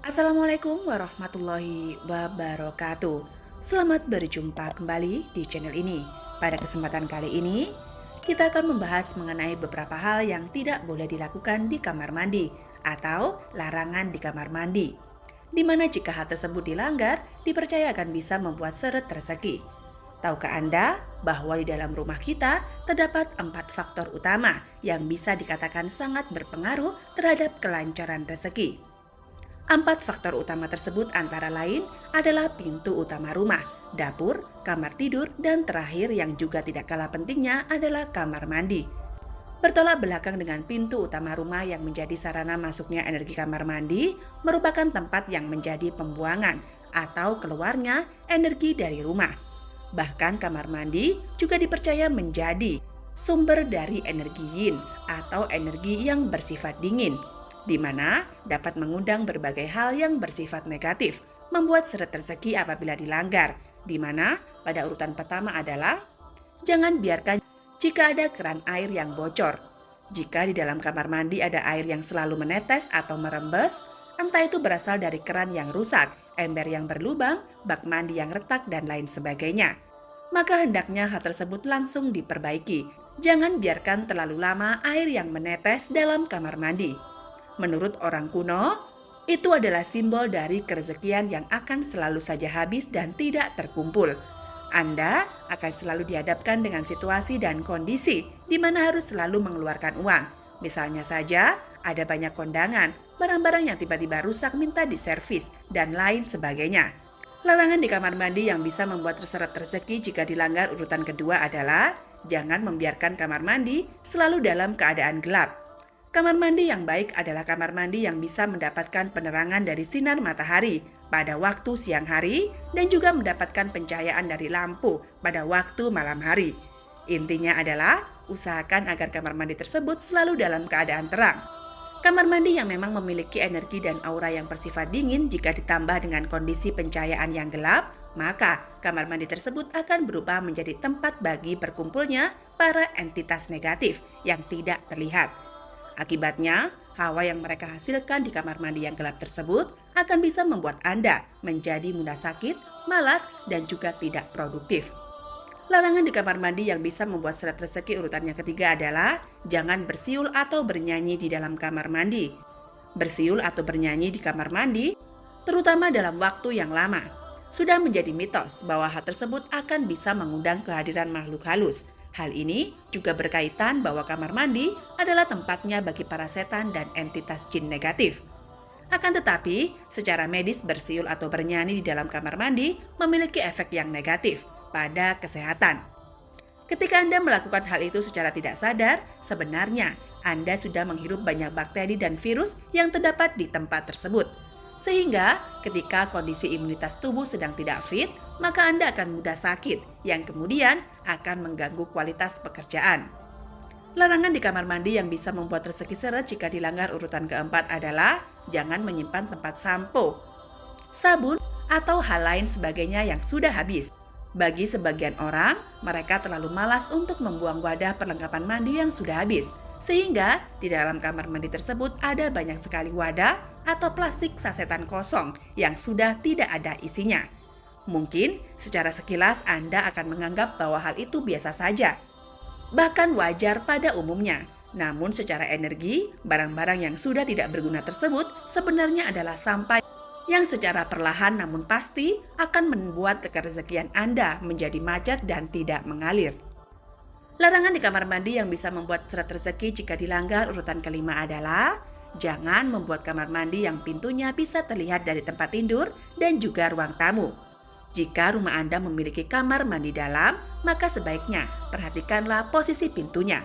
Assalamualaikum warahmatullahi wabarakatuh. Selamat berjumpa kembali di channel ini. Pada kesempatan kali ini, kita akan membahas mengenai beberapa hal yang tidak boleh dilakukan di kamar mandi atau larangan di kamar mandi. Di mana jika hal tersebut dilanggar, dipercaya akan bisa membuat seret rezeki. Tahukah Anda bahwa di dalam rumah kita terdapat 4 faktor utama yang bisa dikatakan sangat berpengaruh terhadap kelancaran rezeki? 4 faktor utama tersebut antara lain adalah pintu utama rumah, dapur, kamar tidur, dan terakhir yang juga tidak kalah pentingnya adalah kamar mandi. Bertolak belakang dengan pintu utama rumah yang menjadi sarana masuknya energi kamar mandi merupakan tempat yang menjadi pembuangan atau keluarnya energi dari rumah. Bahkan kamar mandi juga dipercaya menjadi sumber dari energi yin atau energi yang bersifat dingin, di mana dapat mengundang berbagai hal yang bersifat negatif, membuat seret rezeki apabila dilanggar, di mana pada urutan pertama adalah jangan biarkan jika ada keran air yang bocor. Jika di dalam kamar mandi ada air yang selalu menetes atau merembes, entah itu berasal dari keran yang rusak, ember yang berlubang, bak mandi yang retak, dan lain sebagainya, maka hendaknya hal tersebut langsung diperbaiki. Jangan biarkan terlalu lama air yang menetes dalam kamar mandi. Menurut orang kuno, itu adalah simbol dari kerezekian yang akan selalu saja habis dan tidak terkumpul. Anda akan selalu dihadapkan dengan situasi dan kondisi di mana harus selalu mengeluarkan uang. Misalnya saja, ada banyak kondangan, barang-barang yang tiba-tiba rusak minta diservis, dan lain sebagainya. Larangan di kamar mandi yang bisa membuat terseret rezeki jika dilanggar urutan kedua adalah jangan membiarkan kamar mandi selalu dalam keadaan gelap. Kamar mandi yang baik adalah kamar mandi yang bisa mendapatkan penerangan dari sinar matahari pada waktu siang hari dan juga mendapatkan pencahayaan dari lampu pada waktu malam hari. Intinya adalah usahakan agar kamar mandi tersebut selalu dalam keadaan terang. Kamar mandi yang memang memiliki energi dan aura yang bersifat dingin jika ditambah dengan kondisi pencahayaan yang gelap, maka kamar mandi tersebut akan berubah menjadi tempat bagi berkumpulnya para entitas negatif yang tidak terlihat. Akibatnya, hawa yang mereka hasilkan di kamar mandi yang gelap tersebut akan bisa membuat Anda menjadi mudah sakit, malas, dan juga tidak produktif. Larangan di kamar mandi yang bisa membuat seret rezeki urutan yang ketiga adalah jangan bersiul atau bernyanyi di dalam kamar mandi. Bersiul atau bernyanyi di kamar mandi, terutama dalam waktu yang lama, sudah menjadi mitos bahwa hal tersebut akan bisa mengundang kehadiran makhluk halus. Hal ini juga berkaitan bahwa kamar mandi adalah tempatnya bagi para setan dan entitas jin negatif. Akan tetapi, secara medis bersiul atau bernyanyi di dalam kamar mandi memiliki efek yang negatif pada kesehatan. Ketika Anda melakukan hal itu secara tidak sadar, sebenarnya Anda sudah menghirup banyak bakteri dan virus yang terdapat di tempat tersebut. Sehingga ketika kondisi imunitas tubuh sedang tidak fit, maka Anda akan mudah sakit yang kemudian akan mengganggu kualitas pekerjaan. Larangan di kamar mandi yang bisa membuat rezeki seret jika dilanggar urutan keempat adalah jangan menyimpan tempat sampo, sabun, atau hal lain sebagainya yang sudah habis. Bagi sebagian orang, mereka terlalu malas untuk membuang wadah perlengkapan mandi yang sudah habis. Sehingga di dalam kamar mandi tersebut ada banyak sekali wadah atau plastik sasetan kosong yang sudah tidak ada isinya. Mungkin secara sekilas Anda akan menganggap bahwa hal itu biasa saja, bahkan wajar pada umumnya. Namun secara energi, barang-barang yang sudah tidak berguna tersebut sebenarnya adalah sampah yang secara perlahan namun pasti akan membuat kerezekian Anda menjadi macet dan tidak mengalir. Larangan di kamar mandi yang bisa membuat seret rezeki jika dilanggar urutan kelima adalah jangan membuat kamar mandi yang pintunya bisa terlihat dari tempat tidur dan juga ruang tamu. Jika rumah Anda memiliki kamar mandi dalam, maka sebaiknya perhatikanlah posisi pintunya.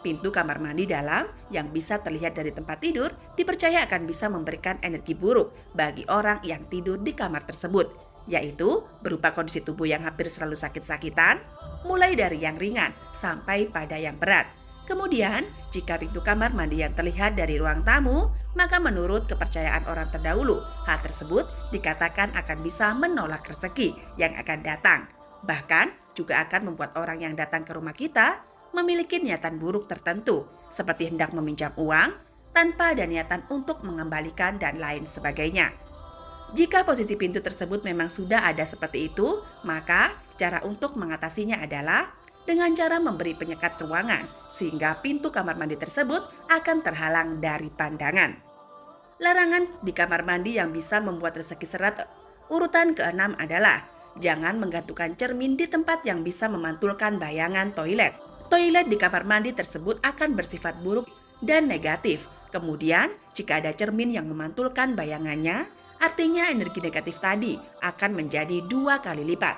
Pintu kamar mandi dalam yang bisa terlihat dari tempat tidur dipercaya akan bisa memberikan energi buruk bagi orang yang tidur di kamar tersebut, yaitu berupa kondisi tubuh yang hampir selalu sakit-sakitan, mulai dari yang ringan sampai pada yang berat. Kemudian, jika pintu kamar mandi yang terlihat dari ruang tamu, maka menurut kepercayaan orang terdahulu, hal tersebut dikatakan akan bisa menolak rezeki yang akan datang. Bahkan, juga akan membuat orang yang datang ke rumah kita memiliki niatan buruk tertentu, seperti hendak meminjam uang, tanpa ada niatan untuk mengembalikan dan lain sebagainya. Jika posisi pintu tersebut memang sudah ada seperti itu, maka cara untuk mengatasinya adalah dengan cara memberi penyekat ruangan, sehingga pintu kamar mandi tersebut akan terhalang dari pandangan. Larangan di kamar mandi yang bisa membuat rezeki seret urutan ke-6 adalah jangan menggantungkan cermin di tempat yang bisa memantulkan bayangan toilet. Toilet di kamar mandi tersebut akan bersifat buruk dan negatif. Kemudian, jika ada cermin yang memantulkan bayangannya, artinya energi negatif tadi akan menjadi 2 kali lipat.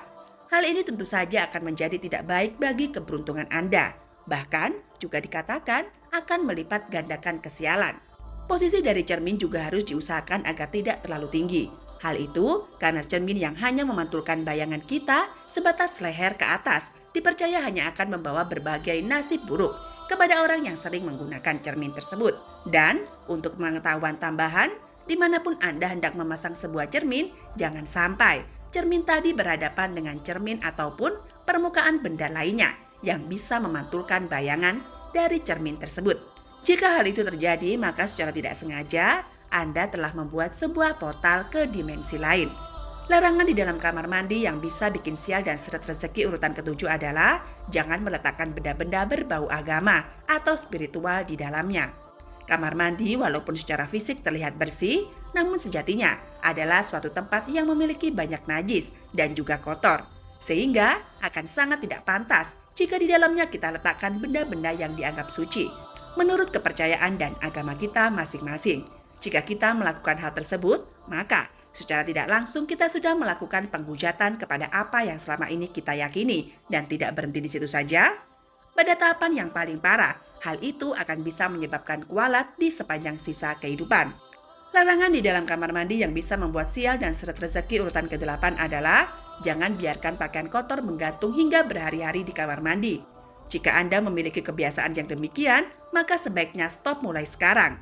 Hal ini tentu saja akan menjadi tidak baik bagi keberuntungan Anda. Bahkan juga dikatakan akan melipat gandakan kesialan. Posisi dari cermin juga harus diusahakan agar tidak terlalu tinggi. Hal itu karena cermin yang hanya memantulkan bayangan kita sebatas leher ke atas dipercaya hanya akan membawa berbagai nasib buruk kepada orang yang sering menggunakan cermin tersebut. Dan untuk pengetahuan tambahan, dimanapun Anda hendak memasang sebuah cermin, jangan sampai cermin tadi berhadapan dengan cermin ataupun permukaan benda lainnya yang bisa memantulkan bayangan dari cermin tersebut. Jika hal itu terjadi, maka secara tidak sengaja Anda telah membuat sebuah portal ke dimensi lain. Larangan di dalam kamar mandi yang bisa bikin sial dan seret rezeki urutan ke-7 adalah jangan meletakkan benda-benda berbau agama atau spiritual di dalamnya. Kamar mandi walaupun secara fisik terlihat bersih, namun sejatinya adalah suatu tempat yang memiliki banyak najis dan juga kotor. Sehingga akan sangat tidak pantas jika di dalamnya kita letakkan benda-benda yang dianggap suci menurut kepercayaan dan agama kita masing-masing. Jika kita melakukan hal tersebut, maka secara tidak langsung kita sudah melakukan penghujatan kepada apa yang selama ini kita yakini dan tidak berhenti di situ saja. Pada tahapan yang paling parah, hal itu akan bisa menyebabkan kualat di sepanjang sisa kehidupan. Larangan di dalam kamar mandi yang bisa membuat sial dan seret rezeki urutan ke-8 adalah jangan biarkan pakaian kotor menggantung hingga berhari-hari di kamar mandi. Jika Anda memiliki kebiasaan yang demikian, maka sebaiknya stop mulai sekarang.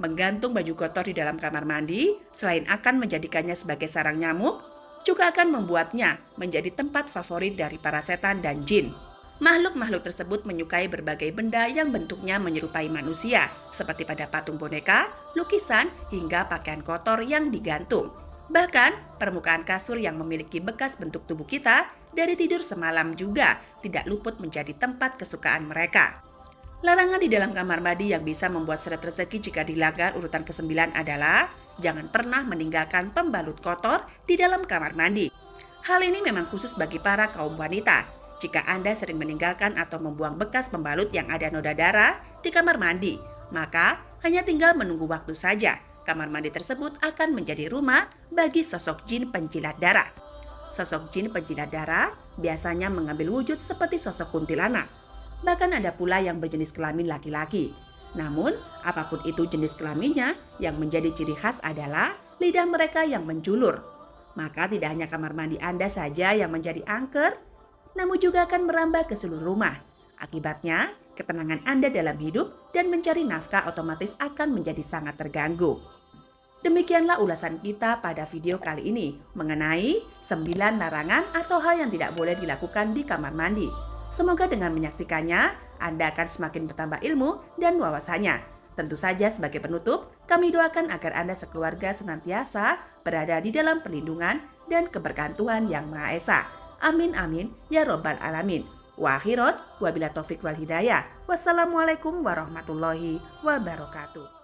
Menggantung baju kotor di dalam kamar mandi, selain akan menjadikannya sebagai sarang nyamuk, juga akan membuatnya menjadi tempat favorit dari para setan dan jin. Makhluk-makhluk tersebut menyukai berbagai benda yang bentuknya menyerupai manusia, seperti pada patung boneka, lukisan, hingga pakaian kotor yang digantung. Bahkan, permukaan kasur yang memiliki bekas bentuk tubuh kita dari tidur semalam juga tidak luput menjadi tempat kesukaan mereka. Larangan di dalam kamar mandi yang bisa membuat seret rezeki jika dilanggar urutan ke-9 adalah jangan pernah meninggalkan pembalut kotor di dalam kamar mandi. Hal ini memang khusus bagi para kaum wanita. Jika Anda sering meninggalkan atau membuang bekas pembalut yang ada noda darah di kamar mandi, maka hanya tinggal menunggu waktu saja. Kamar mandi tersebut akan menjadi rumah bagi sosok jin penjilat darah. Sosok jin penjilat darah biasanya mengambil wujud seperti sosok kuntilanak. Bahkan ada pula yang berjenis kelamin laki-laki. Namun, apapun itu jenis kelaminnya, yang menjadi ciri khas adalah lidah mereka yang menjulur. Maka tidak hanya kamar mandi Anda saja yang menjadi angker, namun juga akan merambah ke seluruh rumah. Akibatnya, ketenangan Anda dalam hidup dan mencari nafkah otomatis akan menjadi sangat terganggu. Demikianlah ulasan kita pada video kali ini mengenai 9 larangan atau hal yang tidak boleh dilakukan di kamar mandi. Semoga dengan menyaksikannya, Anda akan semakin bertambah ilmu dan wawasannya. Tentu saja sebagai penutup, kami doakan agar Anda sekeluarga senantiasa berada di dalam perlindungan dan keberkahan Tuhan Yang Maha Esa. Amin amin ya robbal alamin. Wa akhirat wabillahi taufik wal hidayah. Wassalamualaikum warahmatullahi wabarakatuh.